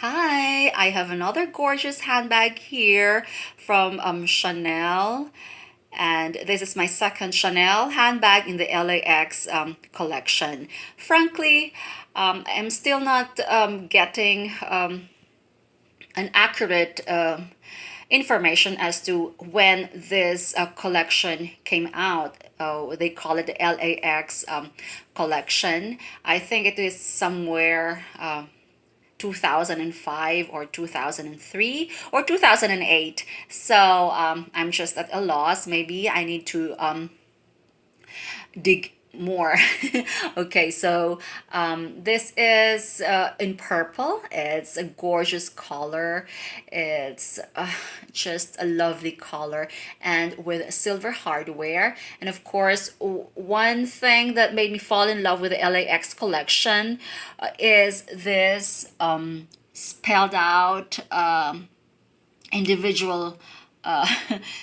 Hi, I have another gorgeous handbag here from Chanel. And this is my second Chanel handbag in the LAX collection. Frankly, I'm still not getting an accurate information as to when this collection came out. They call it the LAX collection. I think it is somewhere 2005 or 2003 or 2008. So I'm just at a loss. Maybe I need to dig more. Okay, so this is in purple. It's a gorgeous color. It's just a lovely color and with silver hardware. And of course, one thing that made me fall in love with the LAX collection is this spelled out individual uh,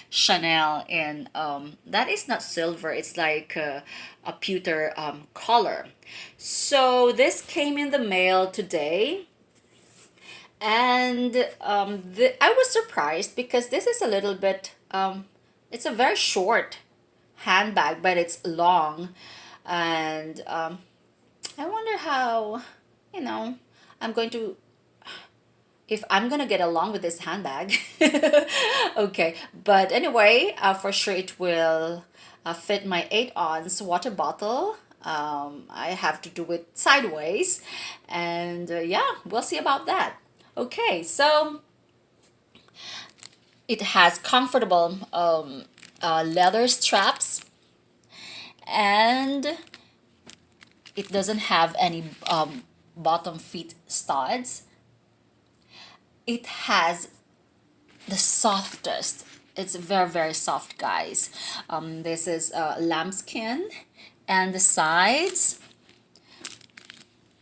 Chanel in that is not silver, it's like a pewter color. So this came in the mail today, and I was surprised because this is a little bit it's a very short handbag, but it's long. And I wonder how, you know, I'm going to if I'm gonna get along with this handbag. Okay, but anyway, for sure it will fit my 8 ounce water bottle. I have to do it sideways, and yeah, we'll see about that. Okay, so it has comfortable leather straps, and it doesn't have any bottom feet studs. It has the softest, it's very very soft, guys. This is lambskin, and the sides,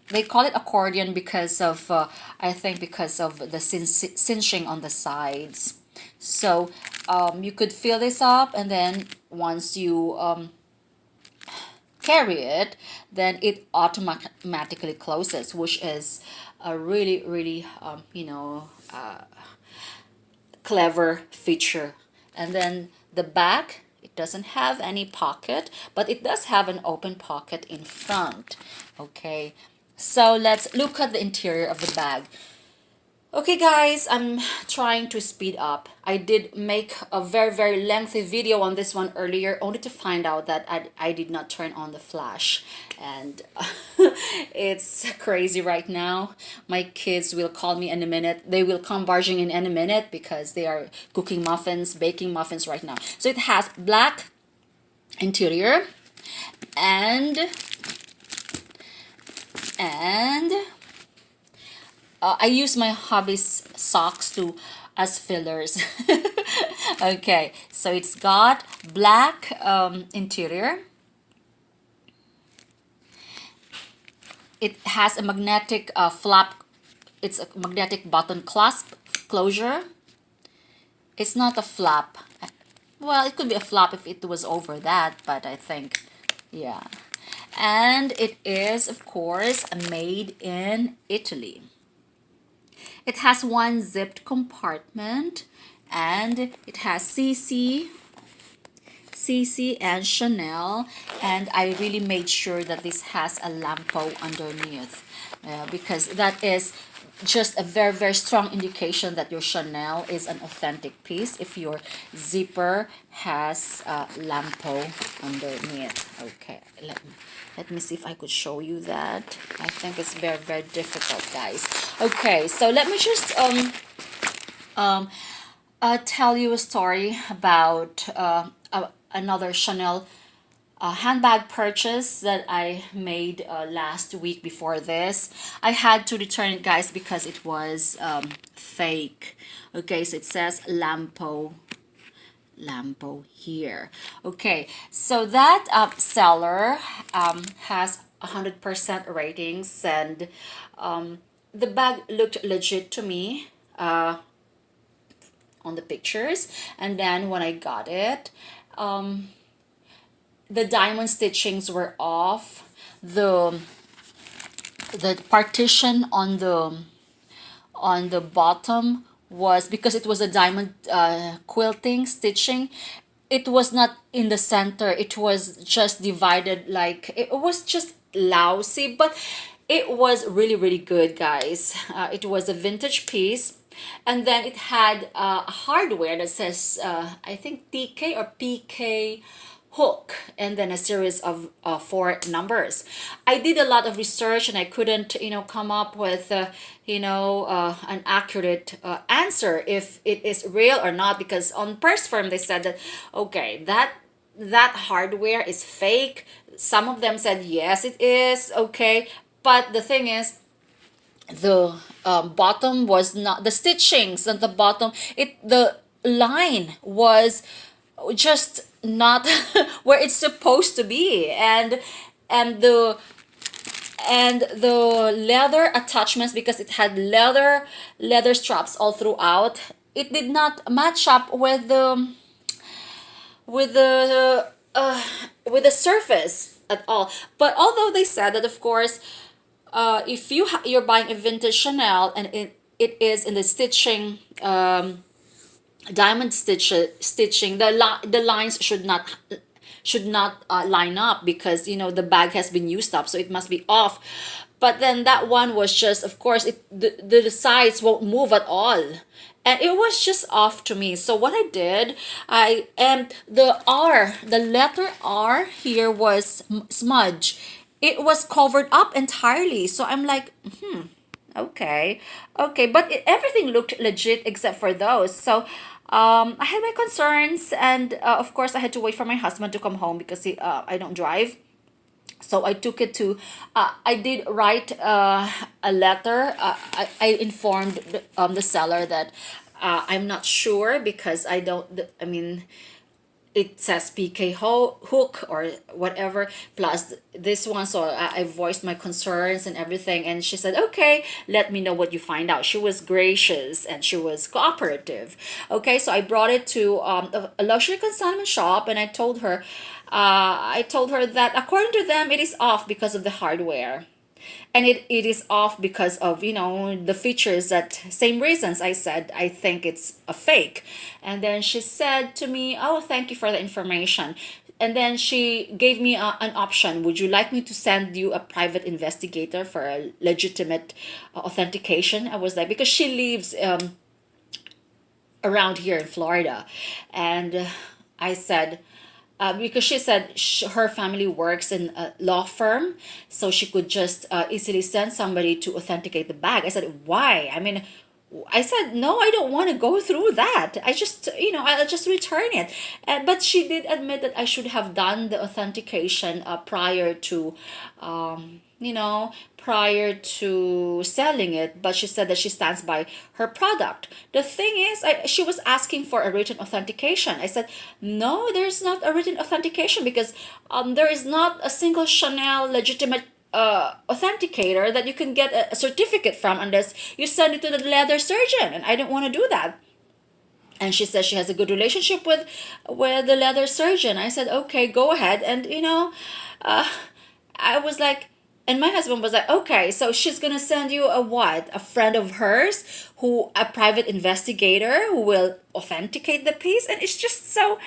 they call it accordion because of I think because of the cinching on the sides. So you could fill this up, and then once you carry it, then it automatically closes, which is a really really clever feature. And then the back, it doesn't have any pocket, but it does have an open pocket in front. Okay, so let's look at the interior of the bag. Okay guys, I'm trying to speed up. I did make a very very lengthy video on this one earlier, only to find out that I did not turn on the flash. And it's crazy right now. My kids will call me in a minute. They will come barging in a minute because they are cooking muffins, baking muffins right now. So it has black interior, and and I use my hobby's socks to as fillers. Okay, so it's got black interior. It has a magnetic flap. It's a magnetic button clasp closure. It's not a flap. Well, it could be a flap if it was over that, but I think, yeah. And it is, of course, made in Italy. It has one zipped compartment, and it has CC and Chanel, and I really made sure that this has a lampo underneath because that is just a very very strong indication that your Chanel is an authentic piece if your zipper has a lampo underneath. Okay, let me see if I could show you that. I think it's very very difficult, guys. Okay, so let me just um, tell you a story about another Chanel handbag purchase that I made last week. Before this, I had to return it, guys, because it was fake. Okay, so it says lampo here. Okay, so that seller has 100% ratings, and the bag looked legit to me on the pictures. And then when I got it, the diamond stitchings were off. The partition on on the bottom was, because it was a diamond quilting stitching, it was not in the center, it was just divided, like it was just lousy, but it was really really good, guys. It was a vintage piece, and then it had a hardware that says I think TK or PK hook, and then a series of four numbers. I did a lot of research and I couldn't, come up with, an accurate answer if it is real or not, because on Purse Firm they said that, okay, that hardware is fake. Some of them said yes, it is okay, but the thing is, the bottom was not, the stitchings at the bottom, the line was just not where it's supposed to be, and the leather attachments, because it had leather straps all throughout, it did not match up with with the uh, the surface at all. But although they said that, of course, if you're buying a vintage Chanel and it is in the stitching, diamond stitching, the lines should not line up, because the bag has been used up, so it must be off. But then that one was just, of course, the sides won't move at all, and it was just off to me. So what I did, I and the letter R here was smudge. It was covered up entirely, so I'm like, okay, okay, but everything looked legit except for those. So I had my concerns, and of course, I had to wait for my husband to come home, because I don't drive. So I took it to, I did write a letter. I informed the seller that I'm not sure, because I don't, I mean, it says PK hook or whatever, plus this one. So I voiced my concerns and everything, and she said, okay, let me know what you find out. She was gracious and she was cooperative. Okay, so I brought it to a luxury consignment shop, and I told her that according to them it is off because of the hardware, and it is off because of the features, that same reasons I said I think it's a fake. And then she said to me, oh, thank you for the information. And then she gave me an option. Would you like me to send you a private investigator for a legitimate authentication? I was like, because she lives around here in Florida. And I said, because she said her family works in a law firm, so she could just easily send somebody to authenticate the bag. I said, why? I mean, I said, no, I don't want to go through that. I just, I'll just return it. But she did admit that I should have done the authentication prior to, prior to selling it. But she said that she stands by her product. The thing is, she was asking for a written authentication. I said, no, there's not a written authentication, because there is not a single Chanel legitimate authenticator that you can get a certificate from, unless you send it to the leather surgeon, and I don't want to do that. And she says she has a good relationship with the leather surgeon. I said, okay, go ahead. And uh, I was like, and my husband was like, okay, so she's gonna send you a what? A friend of hers, a private investigator who will authenticate the piece, and it's just so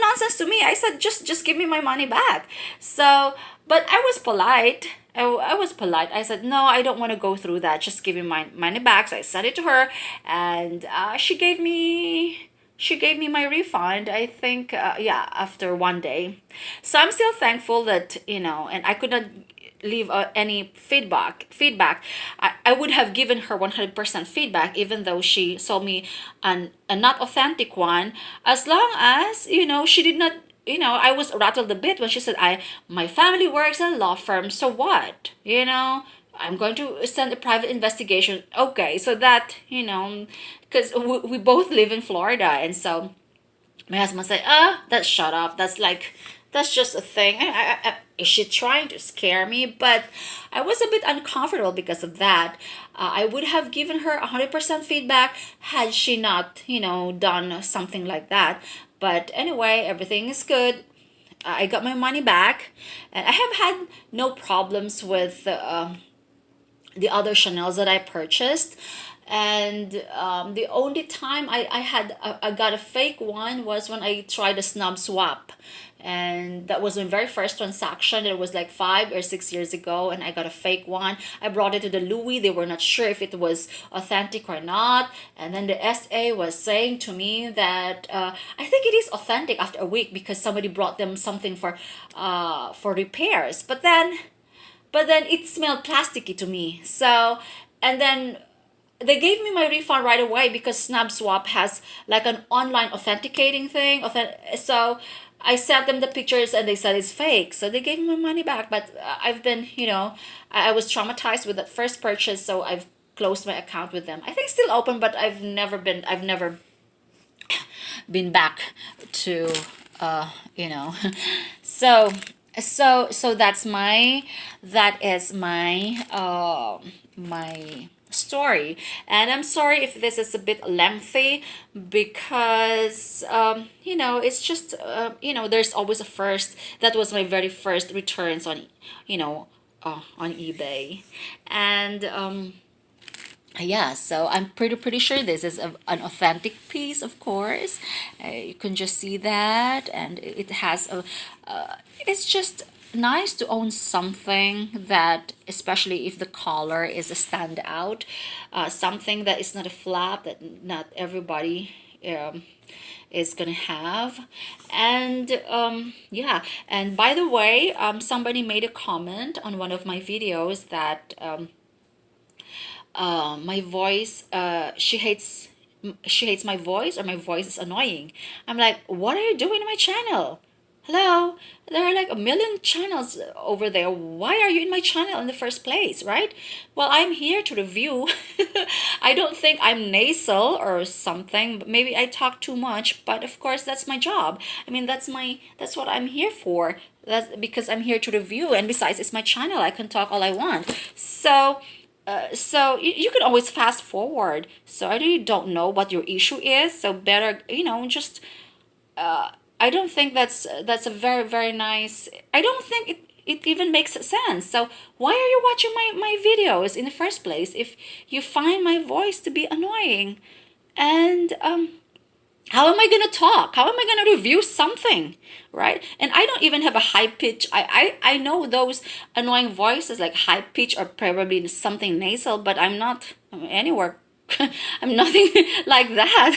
nonsense to me. I said, just give me my money back. So, but I was polite. I was polite. I said, no, I don't want to go through that. Just give me my money back. So I sent it to her, and she gave me my refund, I think, yeah, after one day. So I'm still thankful that, and I could not leave any feedback. I would have given her 100% feedback, even though she sold me a not authentic one, as long as she did not. I was rattled a bit when she said, my family works in a law firm, so what? I'm going to send a private investigation. Okay, so that, because we both live in Florida, and so my husband said, that's shut up. That's just a thing. Is she trying to scare me? But I was a bit uncomfortable because of that. I would have given her 100% feedback had she not, done something like that. But anyway, everything is good. I got my money back, and I have had no problems with the other Chanel's that I purchased. And the only time I got a fake one was when I tried a snub swap. And that was my very first transaction. It was like 5 or 6 years ago, and I got a fake one. I brought it to the Louis. They were not sure if it was authentic or not. And then the SA was saying to me that I think it is authentic after a week because somebody brought them something for repairs. But then it smelled plasticky to me. So, and then they gave me my refund right away because SnapSwap has like an online authenticating thing. So I sent them the pictures and they said it's fake. So they gave me my money back. But I've been, I was traumatized with that first purchase, so I've closed my account with them. I think it's still open, but I've never been back to you know so so that is my story. And I'm sorry if this is a bit lengthy because it's just there's always a first. That was my very first returns on eBay. And yeah, so I'm pretty sure this is an authentic piece, of course. You can just see that, and it has a it's just nice to own something that, especially if the color is a standout, something that is not a flap that not everybody is gonna have. And yeah, and by the way, somebody made a comment on one of my videos that my voice she hates my voice, or my voice is annoying. I'm like, what are you doing in my channel? Hello, there are like a million channels over there. Why are you in my channel in the first place, right? Well, I'm here to review. I don't think I'm nasal or something, but maybe I talk too much, but of course that's my job. I mean, that's what I'm here for. That's because I'm here to review, and besides, it's my channel. I can talk all I want. So you can always fast forward. So I really don't know what your issue is. So better, just I don't think that's a very very nice. I don't think it even makes sense. So why are you watching my videos in the first place if you find my voice to be annoying? And how am I gonna talk? How am I gonna review something, right? And I don't even have a high pitch. I know those annoying voices like high pitch or probably something nasal, but I'm not anywhere. I'm nothing like that.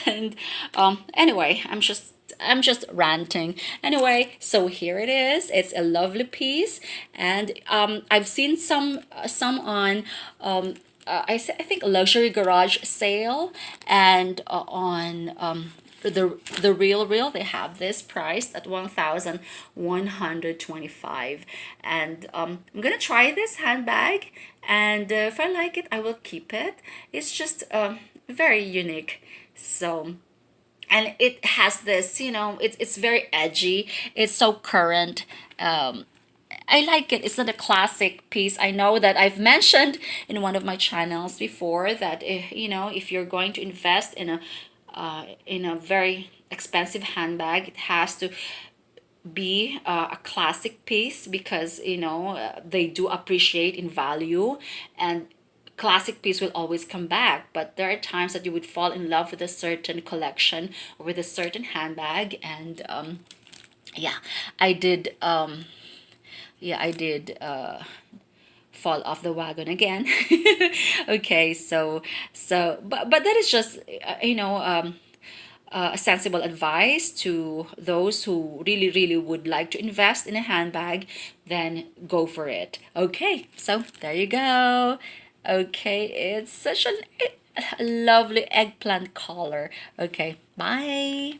And anyway, I'm just ranting. Anyway, so here it is. It's a lovely piece, and I've seen some on I think luxury garage sale, and on the real they have this priced at 1,125. And I'm gonna try this handbag, and if I like it I will keep it. It's just very unique. So, and it has this, it's very edgy, it's so current. I like it. It's not a classic piece. I know that I've mentioned in one of my channels before that if you're going to invest in a very expensive handbag, it has to be a classic piece because they do appreciate in value, and classic piece will always come back. But there are times that you would fall in love with a certain collection or with a certain handbag. And yeah, I did. I did fall off the wagon again. Okay, but that is just a sensible advice to those who really really would like to invest in a handbag. Then go for it. Okay, so there you go. Okay, it's such a lovely eggplant color. Okay, bye.